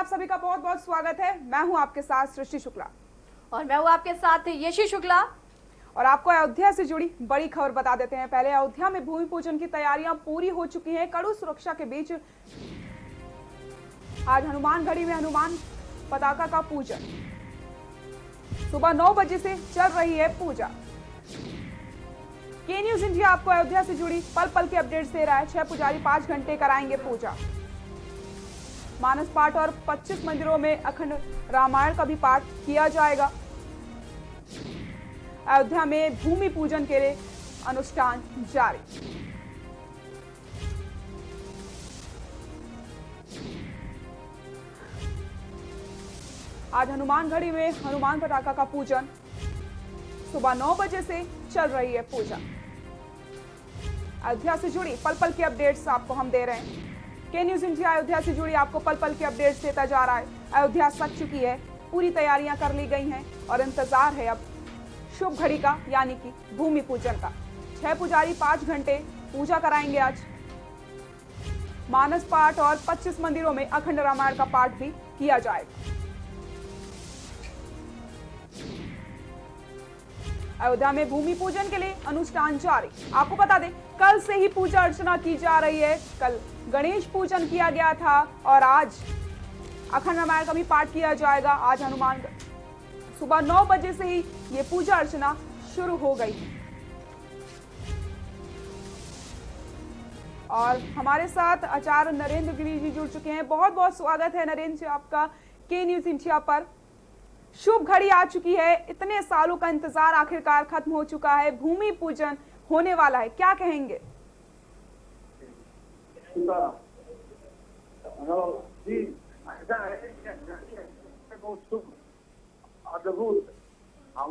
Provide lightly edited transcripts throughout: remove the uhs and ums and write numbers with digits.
आप सभी का बहुत बहुत स्वागत है। मैं हूं आपके साथ सृष्टि शुक्ला और मैं हूं आपके साथ यशी शुक्ला। और आपको अयोध्या से जुड़ी बड़ी खबर बता देते हैं। पहले अयोध्या में भूमि पूजन की तैयारियां पूरी हो चुकी हैं। कड़ी सुरक्षा के बीच आज हनुमानगढ़ी में हनुमान पताका का पूजन सुबह 9 बजे से चल रही है पूजा। के न्यूज इंडिया आपको अयोध्या से जुड़ी पल पल के अपडेट्स दे रहा है। 6 पुजारी 5 घंटे कराएंगे पूजा। मानस पाठ और 25 मंदिरों में अखंड रामायण का भी पाठ किया जाएगा। अयोध्या में भूमि पूजन के लिए अनुष्ठान जारी। आज हनुमानगढ़ी में हनुमान पताका का पूजन सुबह 9 बजे से चल रही है पूजा। अयोध्या से जुड़ी पल पल के अपडेट्स आपको हम दे रहे हैं। के न्यूज इंडिया अयोध्या से जुड़ी आपको पल पल के अपडेट्स देता जा रहा है। अयोध्या सज चुकी है, पूरी तैयारियां कर ली गई हैं और इंतजार है अब शुभ घड़ी का, यानी कि भूमि पूजन का। 6 पुजारी 5 घंटे पूजा कराएंगे आज। मानस पाठ और 25 मंदिरों में अखंड रामायण का पाठ भी किया जाएगा। अयोध्या में भूमि पूजन के लिए अनुष्ठान जारी। आपको बता दें, कल से ही पूजा अर्चना की जा रही है। कल गणेश पूजन किया गया था और आज अखंड रामायण का भी पाठ किया जाएगा। आज हनुमान सुबह 9 बजे से ही ये पूजा अर्चना शुरू हो गई है। और हमारे साथ आचार्य नरेंद्र गिरी जी जुड़ चुके हैं। बहुत बहुत स्वागत है नरेंद्र जी आपका के न्यूज इंडिया पर। शुभ घड़ी आ चुकी है, इतने सालों का इंतजार आखिरकार खत्म हो चुका है। भूमि पूजन होने वाला है, क्या कहेंगे? जी, ऐसा है बहुत शुभ अद्भुत हम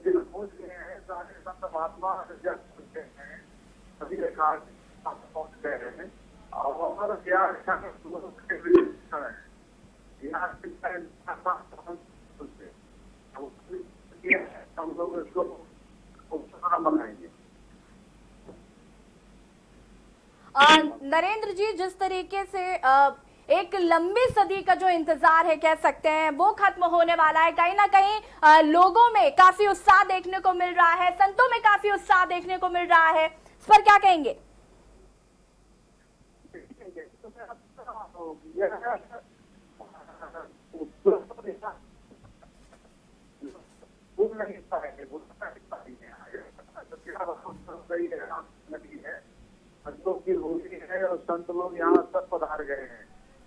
पहुंच गए हैं। सारे संत महात्मा हैं, सभी पहुंच गए हैं और हमारा क्या हम लोग इसको मनाएंगे। नरेंद्र जी, जिस तरीके से एक लंबी सदी का जो इंतजार है कह सकते हैं वो खत्म होने वाला है। कहीं ना कहीं लोगों में काफी उत्साह देखने को मिल रहा है, संतों में काफी उत्साह देखने को मिल रहा है, इस पर क्या कहेंगे? की होली है और संत लोग यहाँ सब पधार गए हैं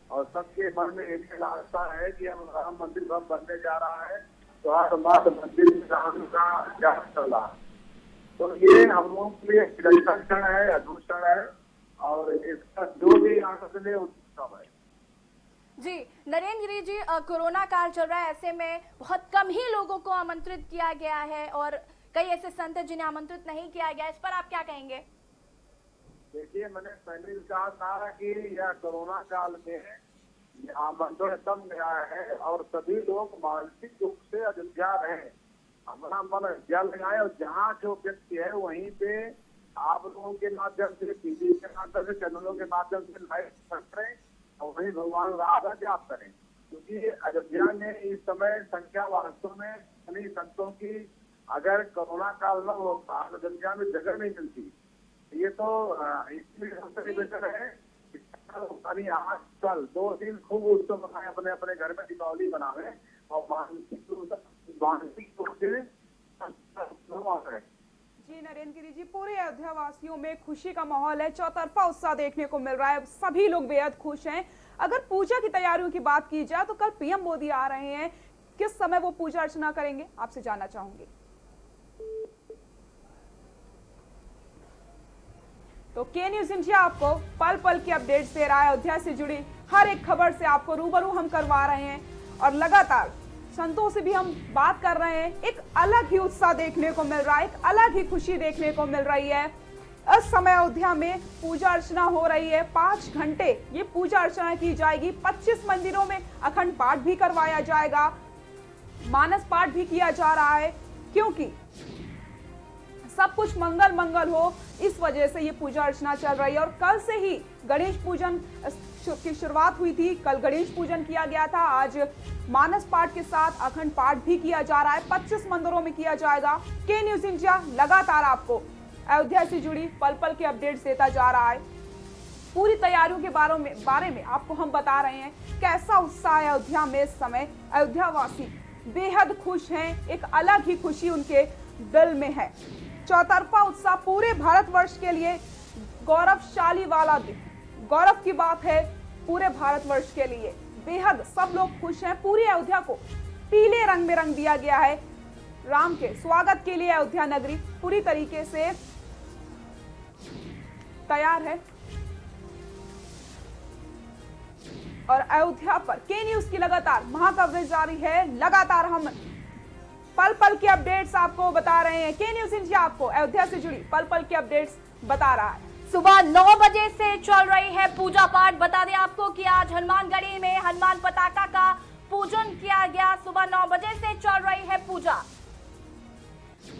और सबके मन में एक आस्था है कि हम राम मंदिर सब बनने जा रहा है, तो हर मास मंदिर में राम का जाप चल रहा है। तो ये हम लोग के लिए क्षण है, अद्भुत क्षण है और इसका जो भी आनंद ले उत्सव है। जी नरेंद्र गिरी जी, कोरोना काल चल रहा है, ऐसे में बहुत कम ही लोगों को आमंत्रित किया गया है और कई ऐसे संत हैं जिन्हें आमंत्रित नहीं किया गया, इस पर आप क्या कहेंगे? देखिए, मैंने पहले कहा था कि यह कोरोना काल में आमंत्रण कम गया है और सभी लोग मानसिक रूप से अयोध्या रहे, अपना मन जल लगाए और जहाँ जो व्यक्ति है वहीं पे आप लोगों के माध्यम से, टीवी के माध्यम से, चैनलों के माध्यम से लाइव करें और वहीं भगवान राम का जाप करें, क्योंकि अयोध्या में इस समय संख्या वास्तव में सभी संतों की अगर कोरोना काल न होता अयोध्या में जगह नहीं मिलती। ये तो इसलिए सबसे बेहतर है अभी आज कल 2 दिन खूब उत्सव मनाए, अपने अपने घर में दीपावली मनावे और मानसिक रूप से जी नरेंद्र गिरी जी, पूरे अयोध्या वासियों में खुशी का माहौल है, चौतरफा उत्साह देखने को मिल रहा है, सभी लोग बेहद खुश हैं। अगर पूजा की तैयारियों की बात की जाए तो कल पीएम मोदी आ रहे हैं, किस समय वो पूजा अर्चना करेंगे आपसे जानना चाहूंगी। तो के न्यूज इंडिया आपको पल पल की अपडेट्स दे रहा है। अयोध्या से जुड़ी हर एक खबर से आपको रूबरू हम करवा रहे हैं और लगातार संतों से भी हम बात कर रहे हैं। एक अलग ही उत्साह देखने को मिल रहा है, एक अलग ही खुशी देखने को मिल रही है। इस समय अयोध्या में पूजा अर्चना हो रही है, 5 घंटे ये पूजा अर्चना की जाएगी। 25 मंदिरों में अखंड पाठ भी करवाया जाएगा, मानस पाठ भी किया जा रहा है, क्योंकि सब कुछ मंगल मंगल हो, इस वजह से ये पूजा अर्चना चल रही है। और कल से ही गणेश पूजन की शुरुआत हुई थी, कल गणेश पूजन किया गया था, आज मानस पाठ के साथ अखंड पाठ भी किया जा रहा है, 25 मंदिरों में किया जाएगा। के न्यूज इंडिया लगातार आपको अयोध्या से जुड़ी पल पल के अपडेट्स देता जा रहा है। पूरी तैयारियों के बारे में आपको हम बता रहे हैं। कैसा उत्साह है अयोध्या में इस समय, अयोध्या वासी बेहद खुश हैं, एक अलग ही खुशी उनके दिल में है। चौतरफा उत्साह पूरे भारतवर्ष के लिए गौरवशाली वाला दिन, गौरव की बात है पूरे भारतवर्ष के लिए। बेहद सब लोग खुश हैं। पूरी अयोध्या को पीले रंग में रंग दिया गया है। राम के स्वागत के लिए अयोध्या नगरी पूरी तरीके से तैयार है और अयोध्या पर के न्यूज की लगातार महाकवरेज जारी है। लगातार हम पल पल की अपडेट्स आपको बता रहे हैं। के न्यूज इंडिया आपको अयोध्या से जुड़ी पल पल की अपडेट्स बता रहा है। सुबह 9 बजे से चल रही है पूजा पाठ। बता दें आपको कि आज हनुमानगढ़ी में हनुमान पताका का पूजन किया गया। सुबह 9 बजे से चल रही है पूजा।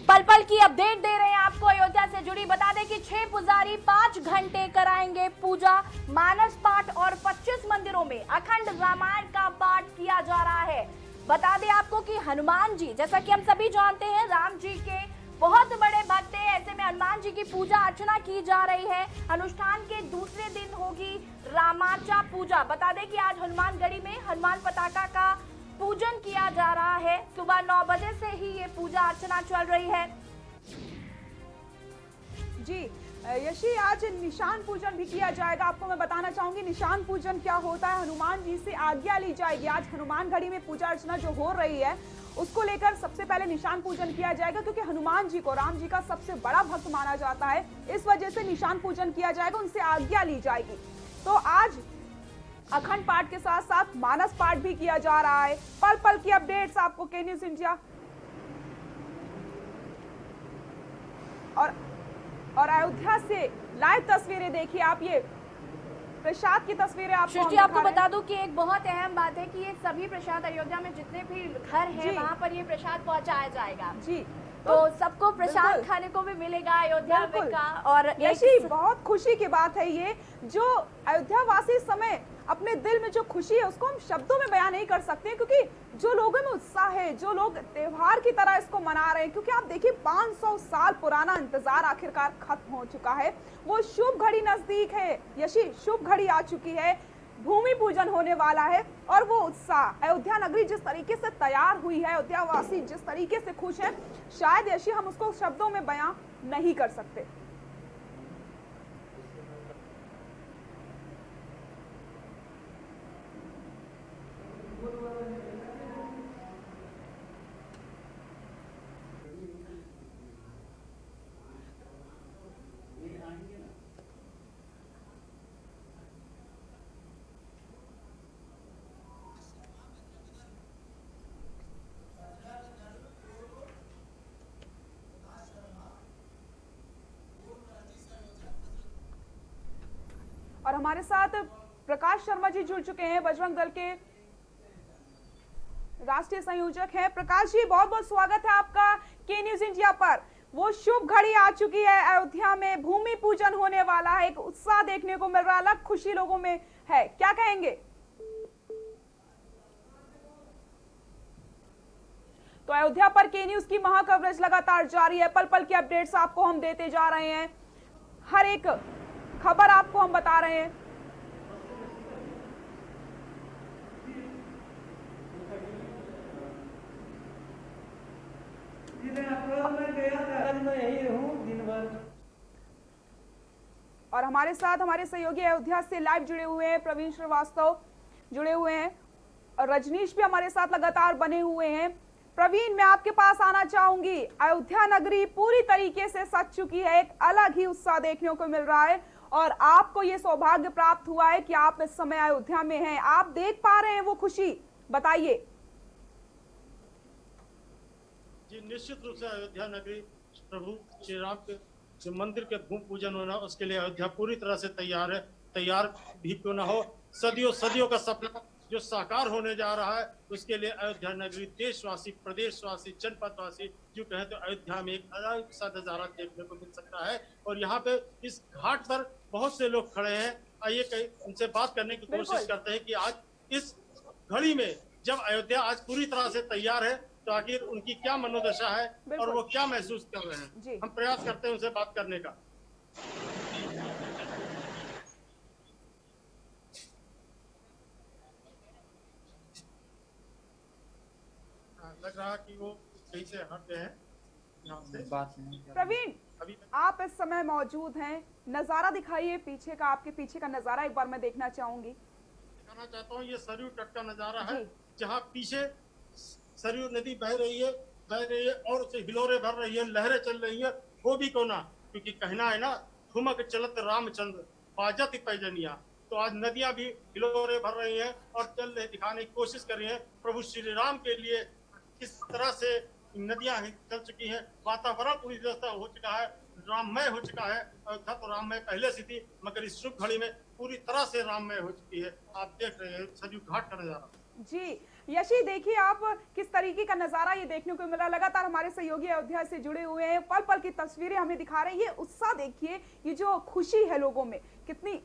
पल पल की अपडेट दे रहे हैं आपको अयोध्या से जुड़ी। बता दें कि 6 पुजारी 5 घंटे कराएंगे पूजा। मानस पाठ और 25 मंदिरों में अखंड रामायण का पाठ किया जा रहा है। बता दें आपको कि हनुमान जी, जैसा कि हम सभी जानते हैं, राम जी के बहुत बड़े भक्त हैं। ऐसे में हनुमान जी की पूजा अर्चना की जा रही है। अनुष्ठान के दूसरे दिन होगी रामाचा पूजा। बता दें कि आज हनुमानगढ़ी में हनुमान पताका का पूजन किया जा रहा है। सुबह 9 बजे से ही ये पूजा अर्चना चल रही है। जी यशी, आज निशान पूजन भी किया जाएगा। आपको मैं बताना चाहूंगी निशान पूजन क्या होता है। हनुमान जी से आज्ञा ली जाएगी। आज हनुमानगढ़ी में पूजा अर्चना जो हो रही है उसको लेकर सबसे पहले निशान पूजन किया जाएगा, क्योंकि हनुमान जी को राम जी का सबसे बड़ा भक्त माना जाता है। इस वजह से निशान पूजन किया जाएगा, उनसे आज्ञा ली जाएगी। तो आज अखंड पाठ के साथ साथ मानस पाठ भी किया जा रहा है। पल पल की अपडेट्स आपको के न्यूज इंडिया और अयोध्या से लाइव तस्वीरें देखिए आप। ये प्रसाद की तस्वीरें आपको सृष्टि, आपको बता दूं कि एक बहुत अहम बात है कि ये सभी प्रसाद अयोध्या में जितने भी घर हैं वहां पर ये प्रसाद पहुंचाया जाएगा जी। तो सबको प्रसाद खाने को भी मिलेगा अयोध्या का। और एक बहुत खुशी की बात है ये, जो अयोध्या वासी समय अपने दिल में जो खुशी है उसको हम शब्दों में बयान नहीं कर सकते, क्योंकि जो लोगों में उत्साह है, जो लोग त्योहार की तरह इसको मना रहे हैं। क्योंकि आप देखिए 500 साल पुराना इंतजार आखिरकार खत्म हो चुका है। वो शुभ घड़ी नजदीक है। यशी, शुभ घड़ी आ चुकी है, भूमि पूजन होने वाला है और वो उत्साह, अयोध्या नगरी जिस तरीके से तैयार हुई है, अयोध्या वासी जिस तरीके से खुश है, शायद यशी हम उसको शब्दों में बयां नहीं कर सकते। और हमारे साथ प्रकाश शर्मा जी जुड़ चुके हैं, बजरंग दल के राष्ट्रीय संयोजक हैं। प्रकाश जी, बहुत बहुत स्वागत है आपका के न्यूज इंडिया पर। वो शुभ घड़ी आ चुकी है, अयोध्या में भूमि पूजन होने वाला है, एक उत्साह देखने को मिल रहा है, अलग खुशी लोगों में है, क्या कहेंगे? तो अयोध्या पर के न्यूज की महाकवरेज लगातार जारी है। पल पल की अपडेट्स आपको हम देते जा रहे हैं, हर एक खबर आपको हम बता रहे हैं। और हमारे साथ हमारे सहयोगी अयोध्या से लाइव जुड़े हुए हैं, प्रवीण श्रीवास्तव जुड़े हुए हैं और रजनीश भी हमारे साथ लगातार बने हुए हैं। प्रवीण, मैं आपके पास आना चाहूंगी। अयोध्या नगरी पूरी तरीके से सज चुकी है, एक अलग ही उत्साह देखने को मिल रहा है और आपको ये सौभाग्य प्राप्त हुआ है कि आप इस समय अयोध्या में हैं, आप देख पा रहे हैं वो खुशी, बताइए। जी, निश्चित रूप से अयोध्या नगरी प्रभु श्री राम के जो मंदिर के भूमि पूजन होना, उसके लिए अयोध्या पूरी तरह से तैयार है। तैयार भी क्यों ना हो, सदियों सदियों का सपना जो साकार होने जा रहा है, उसके लिए अयोध्या नगरी देशवासी, प्रदेशवासी, जनपदवासी जो कहें तो अयोध्या में एक अलग सा नजारा देखने को मिल सकता है। और यहाँ पे इस घाट पर बहुत से लोग खड़े हैं, आइए कहीं उनसे बात करने की बिल्कुल। कोशिश करते हैं कि आज इस घड़ी में जब अयोध्या आज पूरी तरह से तैयार है तो आखिर उनकी क्या मनोदशा है और बिल्कुल। वो क्या महसूस कर रहे जी। हैं। हम प्रयास करते हैं उनसे बात करने का। लग रहा कि वो कहीं से हट गए हैं यहाँ से। बात नहीं कर रहे। प्रवीण, अभी आप इस समय मौजूद हैं, नजारा दिखाइए पीछे का, आपके पीछे का नजारा एक बार मैं देखना चाहूंगी। दिखाना चाहता हूँ, ये सरयू तट का नजारा है जी। जहाँ पीछे सरयू नदी बह रही है और उसे हिलोरे भर रही है, लहरें चल रही है। वो भी कोना, क्योंकि कहना है ना, ठुमक चलत रामचंद्र बाजत पैजनिया। तो आज नदियां भी हिलोरे भर रही हैं और चल रही, दिखाने की कोशिश कर रही हैं प्रभु श्री राम के लिए किस तरह से नदियां चल चुकी हैं। वातावरण पूरी व्यवस्था हो चुका है, राममय हो चुका है। अयोध्या तो राममय पहले से थी, मगर इस शुभ घड़ी में पूरी तरह से राममय हो चुकी है। आप देख रहे हैं सरयू घाट का नजारा। जी यशी, देखिए आप किस तरीके का नजारा ये देखने को मिला। लगातार हमारे सहयोगी अयोध्या से जुड़े हुए हैं, पल पल की तस्वीरें हमें दिखा रहे हैं। ये उत्साह देखिए, ये जो खुशी है लोगों में, कितनी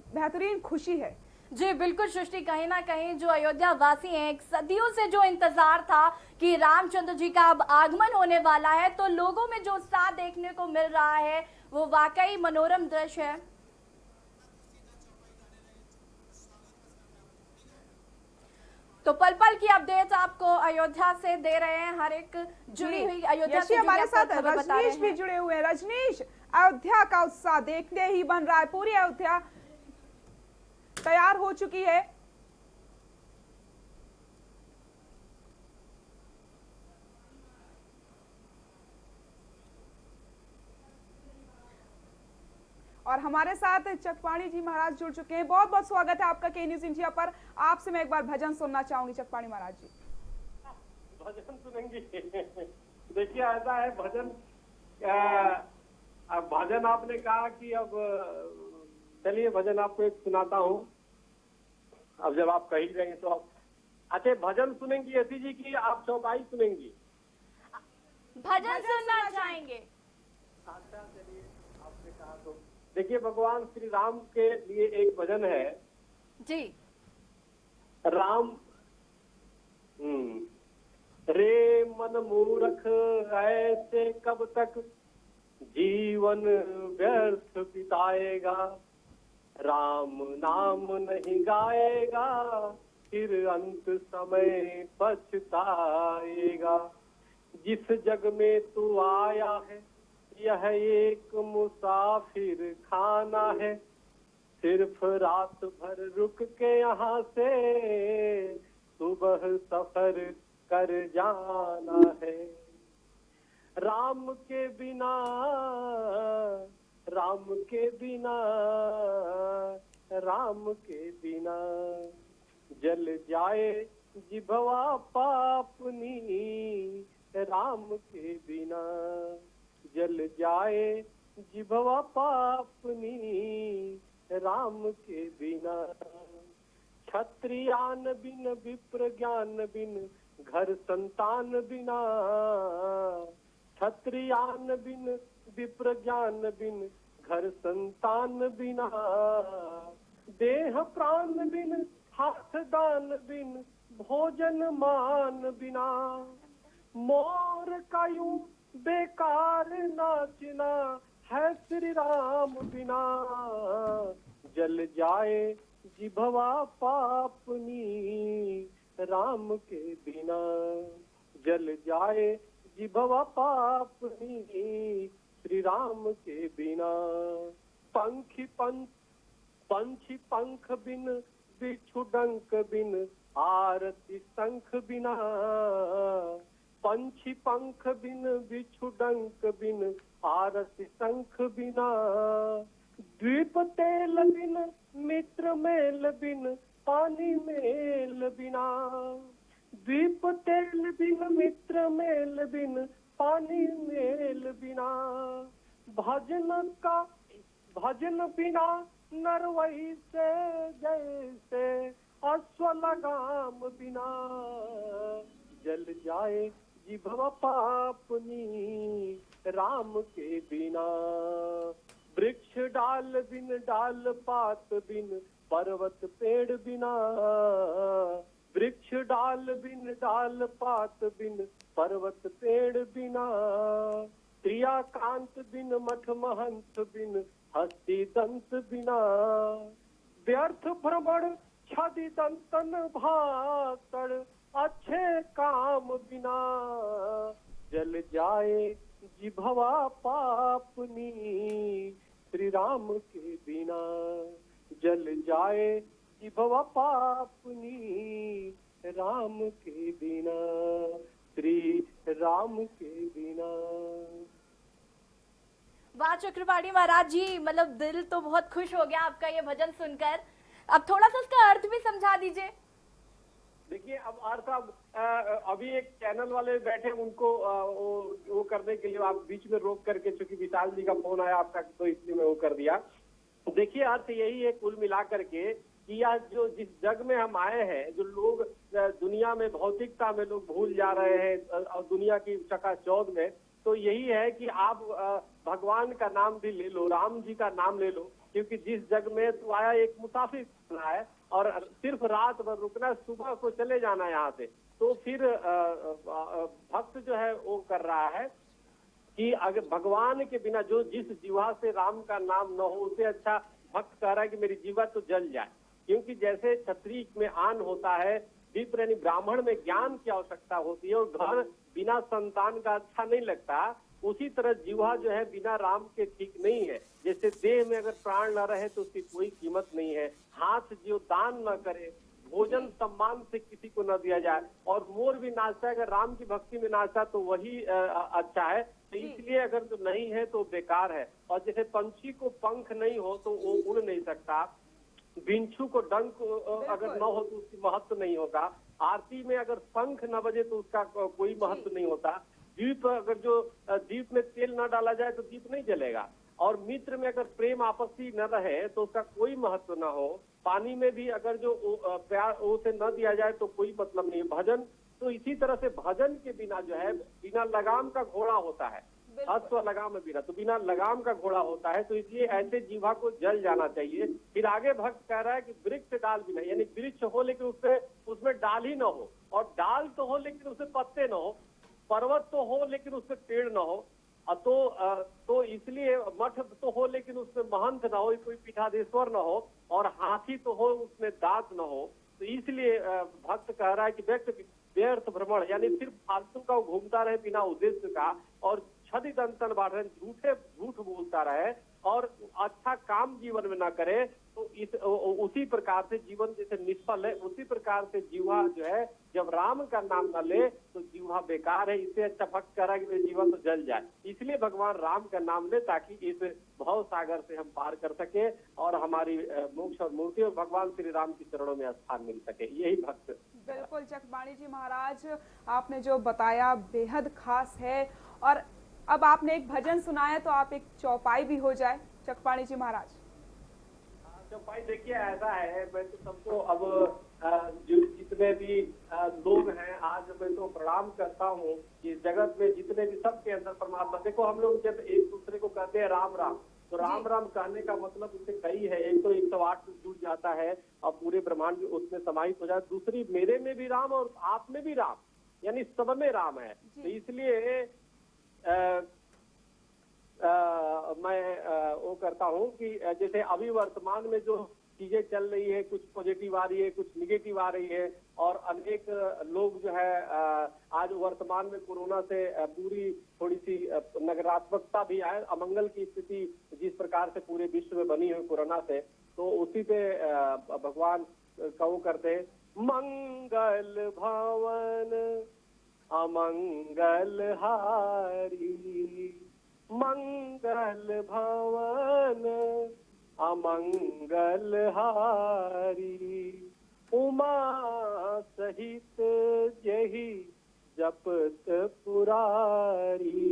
बेहतरीन खुशी है। जी बिल्कुल सृष्टि, कहीं ना कहीं जो अयोध्या वासी हैं, एक सदियों से जो इंतजार था कि रामचंद्र जी का अब आगमन होने वाला है, तो लोगों में जो उत्साह देखने को मिल रहा है वो वाकई मनोरम दृश्य है। तो पल पल की अपडेट आपको अयोध्या से दे रहे हैं, हर एक जुड़ी हुई अयोध्या से हमारे जुड़ी साथ खबर बता रहे रजनीश भी हैं। जुड़े हुए हैं। रजनीश, अयोध्या का उत्साह देखने ही बन रहा है, पूरी अयोध्या तैयार हो चुकी है। और हमारे साथ चकपाणी जी महाराज जुड़ चुके हैं। बहुत बहुत स्वागत है आपका के न्यूज इंडिया पर। आपसे मैं एक बार भजन सुनना चाहूंगी चकपाणी महाराज जी। भजन सुनेंगे। देखिए ऐसा है, भजन आपने कहा कि अब चलिए भजन आपको एक सुनाता हूँ। अब जब आप कही रहे हैं तो आप अच्छा भजन सुनेंगी यति जी की आप चौपाई सुनेंगी? भजन सुनना चाहेंगे। अच्छा चलिए, आपने कहा तो देखिए भगवान श्री राम के लिए एक भजन है जी। राम रे मन मूर्ख ऐसे कब तक जीवन व्यर्थ बिताएगा, राम नाम नहीं गाएगा फिर अंत समय पछताएगा। जिस जग में तू आया है यह एक मुसाफिर खाना है, सिर्फ रात भर रुक के यहाँ से सुबह सफर कर जाना है। राम के बिना राम के बिना राम के बिना जल जाए जिभवा पापनी, राम के बिना जल जाए जिभवा पापनी, राम के बिना। क्षत्रियान बिन विप्र ज्ञान बिन घर संतान बिना, क्षत्रियान बिन विप्र ज्ञान बिन घर संतान बिना, देह प्राण बिन हाथ दान बिन भोजन मान बिना, मोर का यूं बेकार नाचना है श्री राम बिना, जल जाए जिभवा पापनी, राम के बिना जल जाए जिभवा पापनी, श्री राम के बिना। पंछी पंख बिन बिच्छू डंक बिन आरती शंख बिना, पंछी पंख बिन बिच्छू डंक बिन आरती शंख बिना, द्वीप तेल बिन मित्र मेल बिन पानी मेल बिना, द्वीप तेल बिन मित्र मेल बिन पानी मेल बिना, भजन बिना नरवई से जैसे अश्व लगाम बिना, जल जाए जिभवा पापनी, राम के बिना वृक्ष डाल पात बिन पर्वत पेड़ बिना, वृक्ष डाल पात बिन पर्वत पेड़ बिना, क्रिया कांत बिन मठ महंत बिन हस्ती दंत बिना, व्यर्थ भ्रमण छदि दंतन भातड़ अच्छे काम बिना, जल जाए जिभवा पापनी श्री राम के बिना, जल जाए जिभवा पापनी राम के बिना, श्री राम के बिना। वाह चक्रपाणी महाराज जी, मतलब दिल तो बहुत खुश हो गया आपका ये भजन सुनकर। अब थोड़ा सा उसका अर्थ भी समझा दीजिए। देखिए, अब अर्थ अभी एक चैनल वाले बैठे, उनको वो करने के लिए आप बीच में रोक करके, चूंकि विशाल जी का फोन आया आपका, तो इसलिए मैं वो कर दिया। देखिए, अर्थ यही है कुल मिला करके कि यह जो जिस जग में हम आए हैं, जो लोग दुनिया में भौतिकता में लोग भूल जा रहे हैं और दुनिया की चकाचौंध में, तो यही है कि आप भगवान का नाम भी ले लो, राम जी का नाम ले लो, क्योंकि जिस जग में तू आया एक मुसाफिर बनना है और सिर्फ रात भर रुकना, सुबह को चले जाना यहाँ से। तो फिर भक्त जो है वो कर रहा है कि अगर भगवान के बिना जो जिस जीवा से राम का नाम न हो, उसे अच्छा भक्त कह रहा है कि मेरी जीवा तो जल जाए। क्योंकि जैसे क्षत्रिय में आन होता है, विप्र यानी ब्राह्मण में ज्ञान की आवश्यकता होती है और घर बिना संतान का अच्छा नहीं लगता, उसी तरह जीवा जो है बिना राम के ठीक नहीं है। जैसे देह में अगर प्राण न रहे तो उसकी कोई कीमत नहीं है। हाथ जो दान न करे, भोजन सम्मान से किसी को न दिया जाए, और मोर भी नाचता है, अगर राम की भक्ति में नाचता तो वही अच्छा है। तो इसलिए अगर जो नहीं है तो बेकार है। और जैसे पंछी को पंख नहीं हो तो वो उड़ नहीं सकता, बिच्छू को डंक अगर न हो तो उसकी महत्व नहीं होगा, आरती में अगर पंख न बजे तो उसका कोई महत्व नहीं होता, दीप अगर जो दीप में तेल न डाला जाए तो दीप नहीं जलेगा, और मित्र में अगर प्रेम आपसी न रहे तो उसका कोई महत्व न हो, पानी में भी अगर जो प्यार उसे न दिया जाए तो कोई मतलब नहीं है। भजन तो इसी तरह से भजन के बिना जो है, बिना लगाम का घोड़ा होता है, अश्व लगाम में बिना, तो बिना लगाम का घोड़ा होता है। तो इसलिए ऐसे जीवा को जल जाना चाहिए। फिर आगे भक्त कह रहा है कि वृक्ष डाल बिना, यानी वृक्ष हो लेकिन उसमें डाल ही न हो, और डाल तो हो लेकिन उसमें पत्ते न हो, पर्वत तो हो लेकिन उसमें पेड़ न हो, तो इसलिए मठ तो हो लेकिन उसमें महंत न हो, कोई पीठाधीश्वर न हो, और हाथी तो हो उसमें दांत न हो। तो इसलिए भक्त कह रहा है कि व्यर्थ भ्रमण, यानी सिर्फ फालतू का घूमता रहे बिना उद्देश्य का, और छदि दंतन बाढ़ झूठ बोलता रहे और अच्छा काम जीवन में ना करे, तो उसी प्रकार से जीवन जैसे निष्फल है, उसी प्रकार से जीवा जो है जब राम का नाम न ले तो जीवा बेकार है। इससे अच्छा भक्त कह रहा है कि मेरा जीवन तो जल जाए। इसलिए भगवान राम का नाम ले ताकि इस भव सागर से हम पार कर सके और हमारी मोक्ष और मूर्ति और भगवान श्री राम के चरणों में स्थान मिल सके, यही भक्त। बिल्कुल चक्रपाणी जी महाराज, आपने जो बताया बेहद खास है। और अब आपने एक भजन सुनाया तो आप एक चौपाई भी हो जाए चक्रपाणी जी महाराज। चौपाई देखिए ऐसा है, मैं तो सबको अब जितने भी लोग हैं आज मैं तो प्रणाम करता हूँ कि जगत में जितने भी सबके अंदर परमात्मा। देखो हम लोग जब एक दूसरे को कहते हैं राम राम, तो राम राम कहने का मतलब उससे कई है। एक तो 108 जुड़ जाता है और पूरे ब्रह्मांड उसमें समाहित हो जाए, दूसरी मेरे में भी राम और आप में भी राम, यानी सब में राम है। तो इसलिए मैं वो करता हूँ कि जैसे अभी वर्तमान में जो चीजें चल रही है, कुछ पॉजिटिव आ रही है, कुछ निगेटिव आ रही है, और अनेक लोग जो है आज वर्तमान में कोरोना से पूरी थोड़ी सी नकारात्मकता भी आए, अमंगल की स्थिति जिस प्रकार से पूरे विश्व में बनी हुई कोरोना से, तो उसी पे भगवान कहूँ करते हैं, मंगल भवन अमंगल हारी, मंगल भवन अमंगल हारी, उमा सहित यही जपत पुरारी।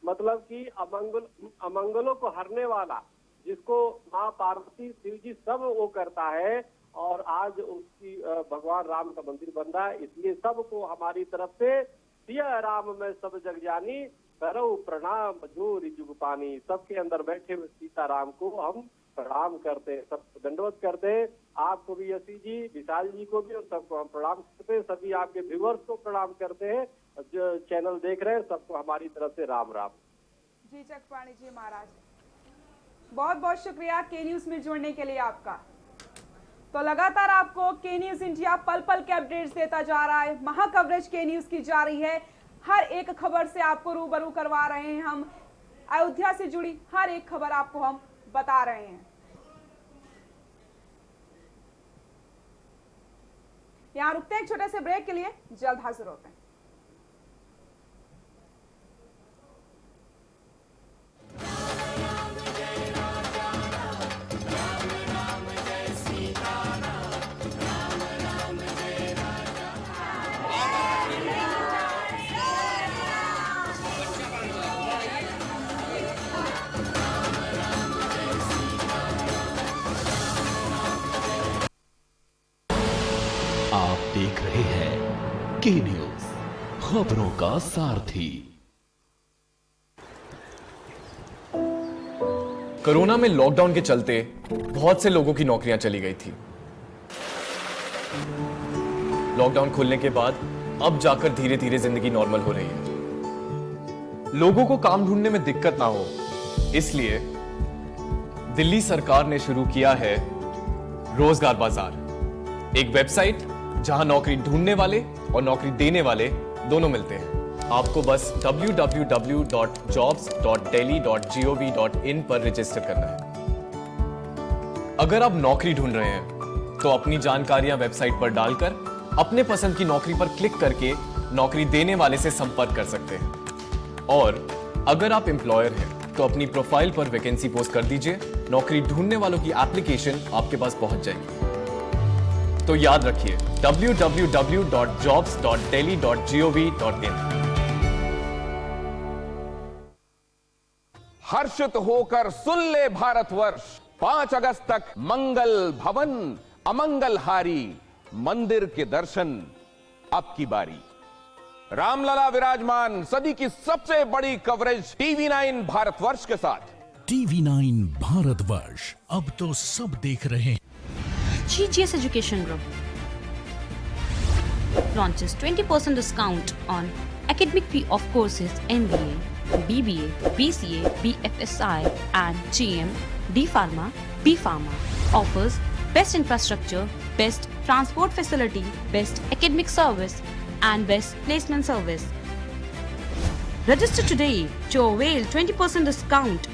मतलब कि अमंगलों को हरने वाला, जिसको माँ पार्वती शिव जी सब वो करता है, और आज उसकी भगवान राम का मंदिर बन रहा है। इसलिए सबको हमारी तरफ से सिया राम में सब जग जानी, करौ प्रणाम जोर जुगपानी। सबके अंदर बैठे हुए सीताराम को हम प्रणाम करते हैं, सबको दंडवत करते हैं। आपको भी यशी जी, विशाल जी को भी, और सबको हम प्रणाम करते हैं। सभी आपके व्यूअर्स को प्रणाम करते हैं, जो चैनल देख रहे हैं सबको हमारी तरफ से राम राम। जी चकपाणी जी महाराज, बहुत बहुत शुक्रिया के न्यूज में जुड़ने के लिए आपका। तो लगातार आपको के न्यूज इंडिया पल पल के अपडेट्स देता जा रहा है। महा कवरेज के न्यूज की जा रही है। हर एक खबर से आपको रूबरू करवा रहे हैं हम। अयोध्या से जुड़ी हर एक खबर आपको हम बता रहे हैं। यहां रुकते हैं एक छोटे से ब्रेक के लिए, जल्द हाजिर होते हैं। आप देख रहे हैं के न्यूज, खबरों का सारथी। कोरोना में लॉकडाउन के चलते बहुत से लोगों की नौकरियां चली गई थी। लॉकडाउन खुलने के बाद अब जाकर धीरे धीरे जिंदगी नॉर्मल हो रही है। लोगों को काम ढूंढने में दिक्कत ना हो, इसलिए दिल्ली सरकार ने शुरू किया है रोजगार बाजार, एक वेबसाइट जहां नौकरी ढूंढने वाले और नौकरी देने वाले दोनों मिलते हैं। आपको बस www.jobs.delhi.gov.in पर रजिस्टर करना है। अगर आप नौकरी ढूंढ रहे हैं तो अपनी जानकारियां वेबसाइट पर डालकर अपने पसंद की नौकरी पर क्लिक करके नौकरी देने वाले से संपर्क कर सकते हैं। और अगर आप एम्प्लॉयर हैं तो अपनी प्रोफाइल पर वैकेंसी पोस्ट कर दीजिए। नौकरी ढूंढने वालों की एप्लीकेशन आपके पास पहुंच जाएगी। तो याद रखिए www.jobs.delhi.gov.in। हर्षित होकर सुन ले भारतवर्ष, 5 अगस्त तक मंगल भवन अमंगल हारी, मंदिर के दर्शन अब की बारी। रामलला विराजमान, सदी की सबसे बड़ी कवरेज TV9 भारतवर्ष के साथ। TV9 भारतवर्ष, अब तो सब देख रहे हैं। GGS Education Group launches 20% discount on academic fee of courses MBA, BBA, BCA, BFSI and GM, D Pharma, B Pharma. Offers best infrastructure, best transport facility, best academic service and best placement service. Register today to avail 20% discount.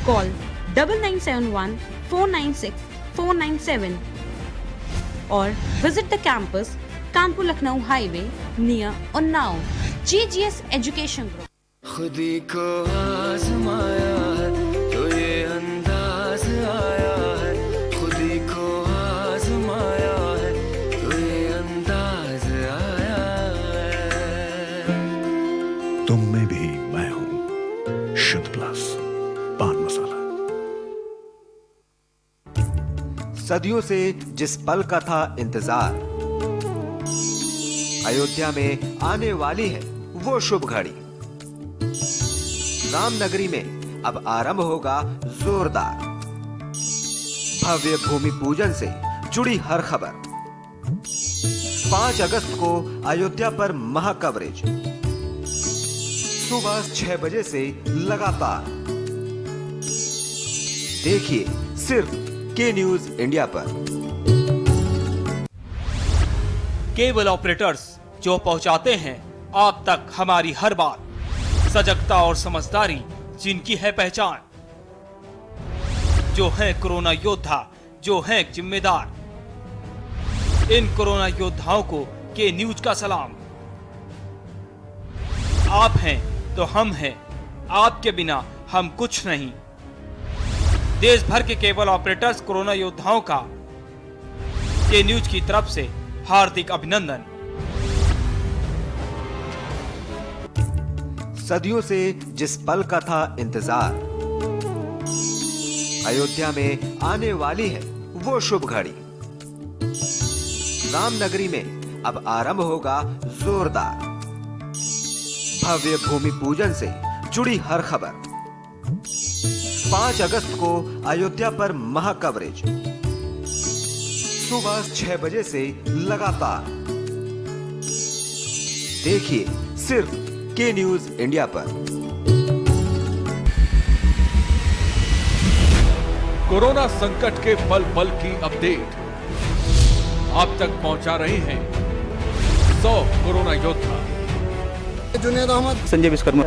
Call 9971 496 497 or visit the campus Kanpur Lucknow Highway near Unnao. GGS Education Group. खुदी को आजमाया है तो ये अंदाज आया है, खुदी को आजमाया है तो ये अंदाज आया है। तुम में भी मैं हूं, शुद्ध प्लस पान मसाला। सदियों से जिस पल का था इंतजार, अयोध्या में आने वाली है वो शुभ घड़ी। रामनगरी में अब आरंभ होगा जोरदार, भव्य भूमि पूजन से जुड़ी हर खबर। 5 अगस्त को अयोध्या पर महा कवरेज, सुबह 6 बजे से लगातार। देखिए सिर्फ के न्यूज इंडिया पर। केबल ऑपरेटर्स जो पहुंचाते हैं आप तक हमारी हर बात, सजगता और समझदारी जिनकी है पहचान, जो है कोरोना योद्धा, जो है जिम्मेदार। इन कोरोना योद्धाओं को के न्यूज का सलाम। आप हैं तो हम हैं, आपके बिना हम कुछ नहीं। देश भर के केबल ऑपरेटर्स कोरोना योद्धाओं का के न्यूज की तरफ से हार्दिक अभिनंदन। सदियों से जिस पल का था इंतजार, अयोध्या में आने वाली है वो शुभ घड़ी। रामनगरी में अब आरंभ होगा जोरदार, भव्य भूमि पूजन से जुड़ी हर खबर। 5 अगस्त को अयोध्या पर महा कवरेज, सुबह 6 बजे से लगातार। देखिए सिर्फ के न्यूज इंडिया पर। कोरोना संकट के पल पल की अपडेट आप तक पहुंचा रहे हैं 100 कोरोना योद्धा। जुनेद अहमद, संजय विश्वकर्मा,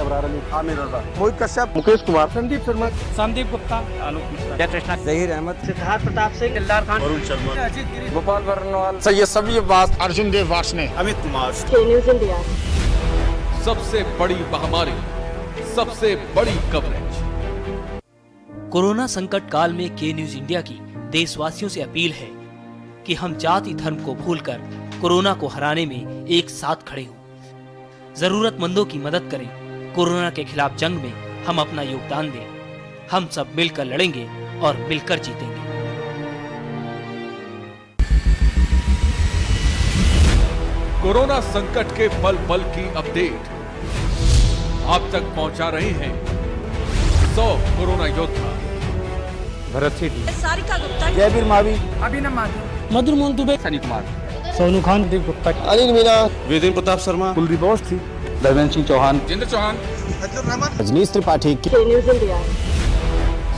आमिर रजा, मोहित कश्यप, मुकेश कुमार, संदीप शर्मा, संदीप गुप्ता, आलोक मिश्रा, कृष्णा, जहीर अहमद, सिद्धार्थ प्रताप सिंह, दिलदार खान, वरुण शर्मा, अजीत गिरी, गोपाल वर्णवाल, सैयद सभी अब्बास, अर्जुन देव वार्ष्णेय, अमित कुमार। सबसे बड़ी महामारी, सबसे बड़ी कवरेज। कोरोना संकट काल में के न्यूज इंडिया की देशवासियों से अपील है कि हम जाति धर्म को भूलकर कोरोना को हराने में एक साथ खड़े हों। जरूरतमंदों की मदद करें। कोरोना के खिलाफ जंग में हम अपना योगदान दें। हम सब मिलकर लड़ेंगे और मिलकर जीतेंगे। कोरोना संकट के पल पल की अपडेट आप तक पहुंचा रहे हैं 100 कोरोना योद्धा। भरत सेठी, सारिका गुप्ता, जयवीर मावी, अभिनव माथुर, मधुर मोहन दुबे, सनी कुमार, सोनू खान, दीप गुप्ता, अनिल मीना, वेदेंद्र प्रताप शर्मा, कुलदीप अवस्थी, धर्मेंद्र सिंह चौहान, जितेंद्र चौहान, रजनीश त्रिपाठी।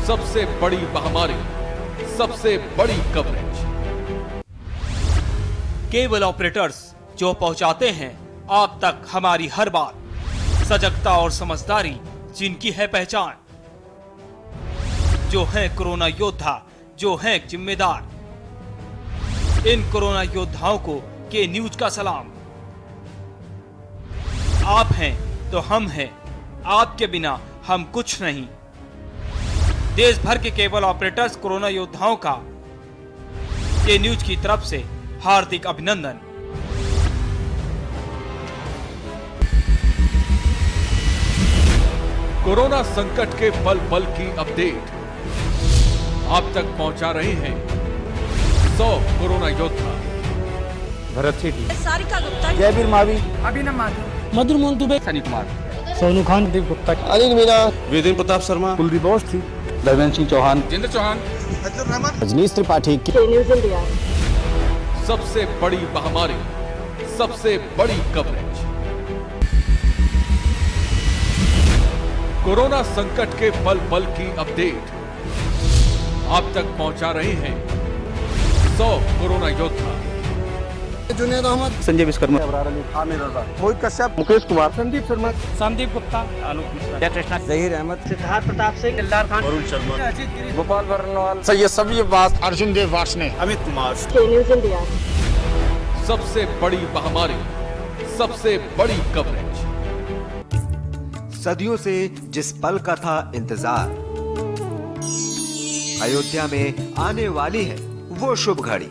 सबसे बड़ी महामारी, सबसे बड़ी कवरेज। केबल ऑपरेटर्स जो पहुंचाते हैं आप तक हमारी हर बात। सजगता और समझदारी जिनकी है पहचान, जो है कोरोना योद्धा, जो है जिम्मेदार। इन कोरोना योद्धाओं को के न्यूज का सलाम। आप हैं तो हम हैं, आपके बिना हम कुछ नहीं। देश भर के केबल ऑपरेटर्स कोरोना योद्धाओं का के न्यूज की तरफ से हार्दिक अभिनंदन। कोरोना संकट के पल पल की अपडेट आप तक पहुंचा रहे हैं 100 कोरोना योद्धा। भरत सेठी, सारिका गुप्ता, जयवीर मावी, अभिनव माथुर, मधुर मोहन दुबे, सनी कुमार, सोनू खान, दीप गुप्ता, अनिल मीना, वेदेंद्र प्रताप शर्मा, कुलदीप अवस्थी, धर्मेंद्र सिंह चौहान, जितेंद्र चौहान, रजनीश त्रिपाठी। सबसे बड़ी महामारी, सबसे बड़ी कवरेज। कोरोना संकट के पल पल की अपडेट आप तक पहुंचा रहे हैं 100 कोरोना योद्धा। जुनेद अहमद, संजय विश्वकर्मा, आमिर रजा, मोहित कश्यप, मुकेश कुमार, संदीप शर्मा, संदीप गुप्ता, आलोक मिश्रा, कृष्णा, जहीर अहमद, सिद्धार्थ प्रताप सिंह, दिलदार खान, वरुण शर्मा, अजीत गिरी, गोपाल वर्णवाल, सैयद सभी अब्बास, अर्जुन देव वार्ष्णेय, अमित कुमार। सबसे बड़ी महामारी, सबसे बड़ी कवरेज। सदियों से जिस पल का था इंतजार, अयोध्या में आने वाली है वो शुभ घड़ी।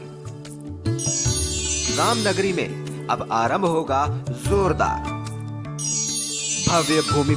रामनगरी में अब आरंभ होगा जोरदार भव्य भूमि